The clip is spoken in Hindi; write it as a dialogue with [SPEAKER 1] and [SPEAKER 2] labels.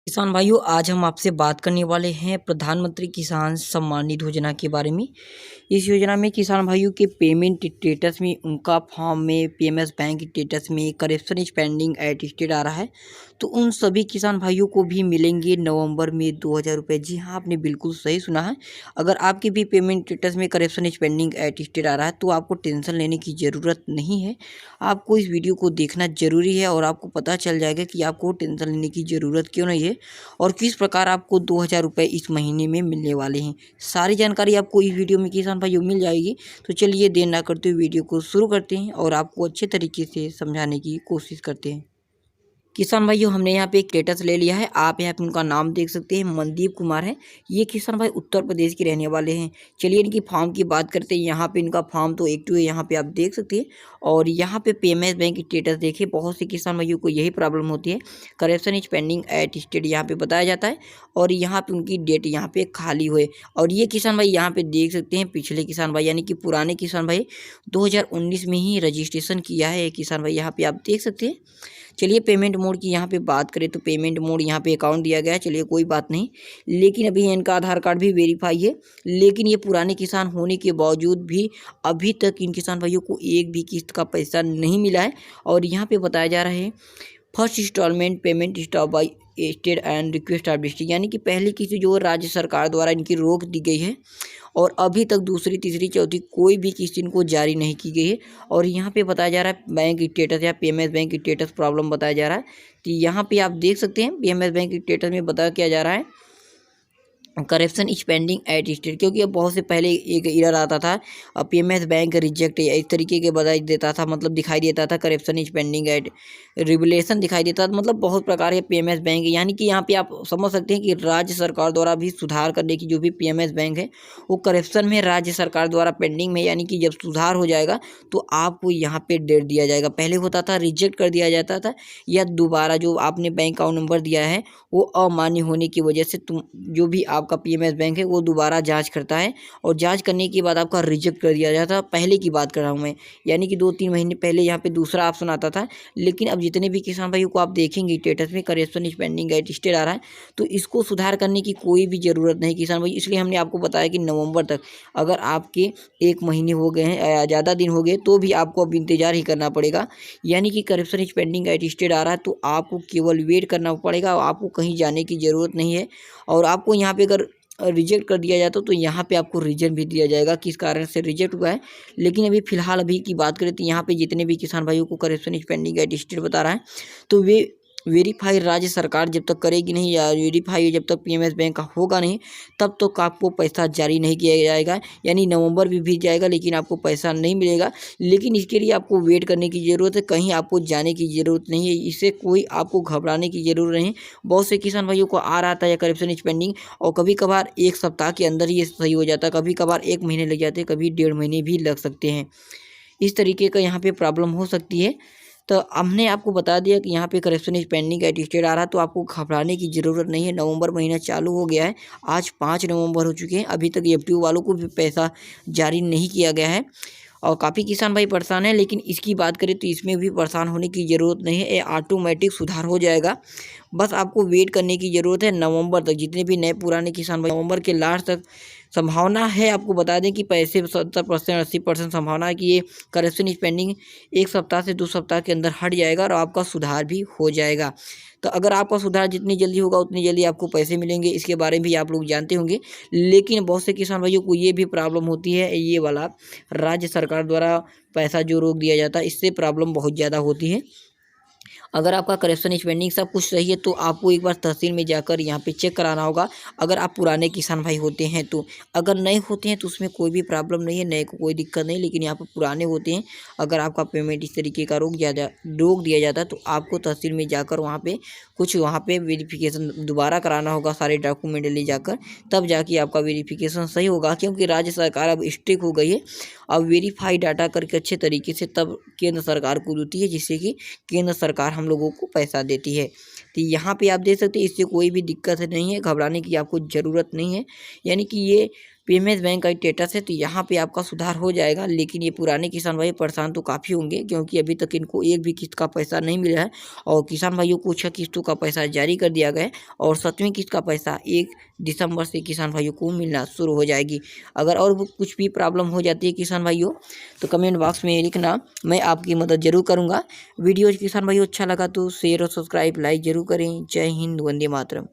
[SPEAKER 1] किसान भाइयों, आज हम आपसे बात करने वाले हैं प्रधानमंत्री किसान सम्मान निधि योजना के बारे में। इस योजना में किसान भाइयों के पेमेंट स्टेटस में, उनका फॉर्म में, पीएमएस बैंक स्टेटस में correction is pending at state आ रहा है। तो उन सभी किसान भाइयों को भी मिलेंगे नवंबर में 2000 रुपये। जी हाँ, आपने बिल्कुल सही सुना है। अगर आपके भी पेमेंट स्टेटस में correction is pending at state आ रहा है तो आपको टेंशन लेने की ज़रूरत नहीं है। आपको इस वीडियो को देखना ज़रूरी है और आपको पता चल जाएगा कि आपको टेंशन लेने की ज़रूरत क्यों नहीं है और किस प्रकार आपको 2000 रुपये इस महीने में मिलने वाले हैं। सारी जानकारी आपको इस वीडियो में किसान भाइयों मिल जाएगी। तो चलिए देर ना करते हुए वीडियो को शुरू करते हैं और आपको अच्छे तरीके से समझाने की कोशिश करते हैं। किसान भाइयों, हमने यहाँ पे एक स्टेटस ले लिया है। आप यहाँ पे उनका नाम देख सकते हैं, मनदीप कुमार है। ये किसान भाई उत्तर प्रदेश के रहने वाले हैं। चलिए इनकी फॉर्म की बात करते हैं। यहाँ पे इनका फॉर्म तो एक्टिव है, यहाँ पे आप देख सकते हैं। और यहाँ पे पीएमएस बैंक स्टेटस देखिए, बहुत से किसान भाइयों को यही प्रॉब्लम होती है। Correction is pending at state यहाँ पे बताया जाता है और यहाँ पे उनकी डेट यहाँ पे खाली हुए। और ये किसान भाई यहाँ पे देख सकते हैं, पिछले किसान भाई यानी कि पुराने किसान भाई 2019 में ही रजिस्ट्रेशन किया है किसान भाई, यहाँ पे आप देख सकते हैं। चलिए पेमेंट मोड की यहाँ पे बात करें तो पेमेंट मोड यहाँ पे अकाउंट दिया गया है। चलिए कोई बात नहीं, लेकिन अभी इनका आधार कार्ड भी वेरीफाई है। लेकिन ये पुराने किसान होने के बावजूद भी अभी तक इन किसान भाइयों को एक भी किस्त का पैसा नहीं मिला है। और यहाँ पे बताया जा रहा है first instalment payment stop by state and request of district, यानी कि पहली किस्त जो राज्य सरकार द्वारा इनकी रोक दी गई है और अभी तक दूसरी, तीसरी, चौथी कोई भी किस्त इनको जारी नहीं की गई है। और यहाँ पे बताया जा रहा है बैंक स्टेटस या पीएमएस बैंक स्टेटस प्रॉब्लम बताया जा रहा है। तो यहाँ पे आप देख सकते हैं पीएमएस बैंक स्टेटस में बताया क्या जा रहा है, correction is pending at state, क्योंकि अब बहुत से पहले एक एरर आता था पीएमएस बैंक रिजेक्ट या इस तरीके के बता देता था, मतलब दिखाई देता था correction is pending eight revelation दिखाई देता था, मतलब बहुत प्रकार के पीएमएस बैंक। यानी कि यहाँ पे आप समझ सकते हैं कि राज्य सरकार द्वारा भी सुधार करने की जो भी पीएमएस बैंक है वो करेक्शन में राज्य सरकार द्वारा पेंडिंग में, यानी कि जब सुधार हो जाएगा तो आपको यहाँ पे डेट दिया जाएगा। पहले होता था रिजेक्ट कर दिया जाता था या दोबारा जो आपने बैंक अकाउंट नंबर दिया है वो अमान्य होने की वजह से तुम जो भी आपका पीएमएस बैंक है वो दोबारा जांच करता है और जांच करने के बाद आपका रिजेक्ट कर दिया जाता है। पहले की बात कर रहा हूँ मैं, यानी कि 2-3 महीने पहले यहाँ पे दूसरा ऑप्शन आता था। लेकिन अब जितने भी किसान भाइयों को आप देखेंगे स्टेटस में correction is pending at state आ रहा है, तो इसको सुधार करने की कोई भी ज़रूरत नहीं किसान भाई। इसलिए हमने आपको बताया कि नवंबर तक अगर आपके 1 महीने हो गए हैं, ज़्यादा दिन हो गए, तो भी आपको अब इंतजार ही करना पड़ेगा। यानी कि correction is pending at state आ रहा है तो आपको केवल वेट करना पड़ेगा, आपको कहीं जाने की ज़रूरत नहीं है। और आपको यहाँ पे अगर रिजेक्ट कर दिया जाता तो यहाँ पे आपको रीजन भी दिया जाएगा किस कारण से रिजेक्ट हुआ है। लेकिन अभी फिलहाल अभी की बात करें तो यहाँ पे जितने भी किसान भाइयों को correction is pending at state बता रहा है तो वे वेरीफाई राज्य सरकार जब तक करेगी नहीं या वेरीफाई जब तक पीएमएस बैंक का होगा नहीं तब तक आपको पैसा जारी नहीं किया जाएगा। यानी नवंबर भी बीत जाएगा लेकिन आपको पैसा नहीं मिलेगा। लेकिन इसके लिए आपको वेट करने की ज़रूरत है, कहीं आपको जाने की ज़रूरत नहीं है। इससे कोई आपको घबराने की ज़रूरत नहीं। बहुत से किसान भाइयों को आ रहा था या करेक्शन इज पेंडिंग और कभी कभार 1 सप्ताह के अंदर ही सही हो जाता है, कभी कभार 1 महीने लग जाते हैं, कभी 1.5 महीने भी लग सकते हैं। इस तरीके का यहाँ पे प्रॉब्लम हो सकती है। तो हमने आपको बता दिया कि यहाँ पे correction is pending at state आ रहा है तो आपको घबराने की ज़रूरत नहीं है। नवंबर महीना चालू हो गया है, आज 5 नवंबर हो चुके हैं, अभी तक एफपीओ वालों को भी पैसा जारी नहीं किया गया है और काफ़ी किसान भाई परेशान हैं। लेकिन इसकी बात करें तो इसमें भी परेशान होने की ज़रूरत नहीं है, ये ऑटोमेटिक सुधार हो जाएगा। बस आपको वेट करने की ज़रूरत है नवंबर तक। जितने भी नए पुराने किसान भाई, नवंबर के लास्ट तक संभावना है, आपको बता दें कि पैसे 70% 80% संभावना है कि ये करेक्शन इज पेंडिंग 1 सप्ताह से 2 सप्ताह के अंदर हट जाएगा और आपका सुधार भी हो जाएगा। तो अगर आपका सुधार जितनी जल्दी होगा उतनी जल्दी आपको पैसे मिलेंगे, इसके बारे में भी आप लोग जानते होंगे। लेकिन बहुत से किसान भाइयों को ये भी प्रॉब्लम होती है, ये वाला राज्य सरकार द्वारा पैसा जो रोक दिया जाता है इससे प्रॉब्लम बहुत ज़्यादा होती है। अगर आपका करेक्शन इज पेंडिंग सब कुछ सही है तो आपको एक बार तहसील में जाकर यहाँ पे चेक कराना होगा, अगर आप पुराने किसान भाई होते हैं तो। अगर नए होते हैं तो उसमें कोई भी प्रॉब्लम नहीं है, नए को कोई दिक्कत नहीं। लेकिन यहाँ पर पुराने होते हैं, अगर आपका पेमेंट इस तरीके का रोक दिया जाता है तो आपको तहसील में जाकर वहाँ पर कुछ वेरिफिकेशन दोबारा कराना होगा, सारे डॉक्यूमेंट ले जाकर, तब जाके आपका वेरिफिकेशन सही होगा। क्योंकि राज्य सरकार अब स्ट्रिक्ट हो गई है, अब वेरीफाई डाटा करके अच्छे तरीके से तब केंद्र सरकार को देती है, जिससे कि केंद्र सरकार हम लोगों को पैसा देती है। तो यहाँ पे आप देख सकते हैं, इससे कोई भी दिक्कत नहीं है, घबराने की आपको ज़रूरत नहीं है। यानी कि ये पीएमएस बैंक का स्टेटस है, तो यहाँ पे आपका सुधार हो जाएगा। लेकिन ये पुराने किसान भाई परेशान तो काफ़ी होंगे, क्योंकि अभी तक इनको एक भी किस्त का पैसा नहीं मिला है और किसान भाइयों को 6 किस्तों का पैसा जारी कर दिया गया है और 7वीं किस्त का पैसा 1 दिसंबर से किसान भाइयों को मिलना शुरू हो जाएगी। अगर और कुछ भी प्रॉब्लम हो जाती है किसान भाइयों, तो कमेंट बॉक्स में लिखना, मैं आपकी मदद जरूर करूँगा। वीडियो किसान भाइयों अच्छा लगा तो शेयर और सब्सक्राइब लाइक जरूर करें। जय हिंद, वंदे मातरम।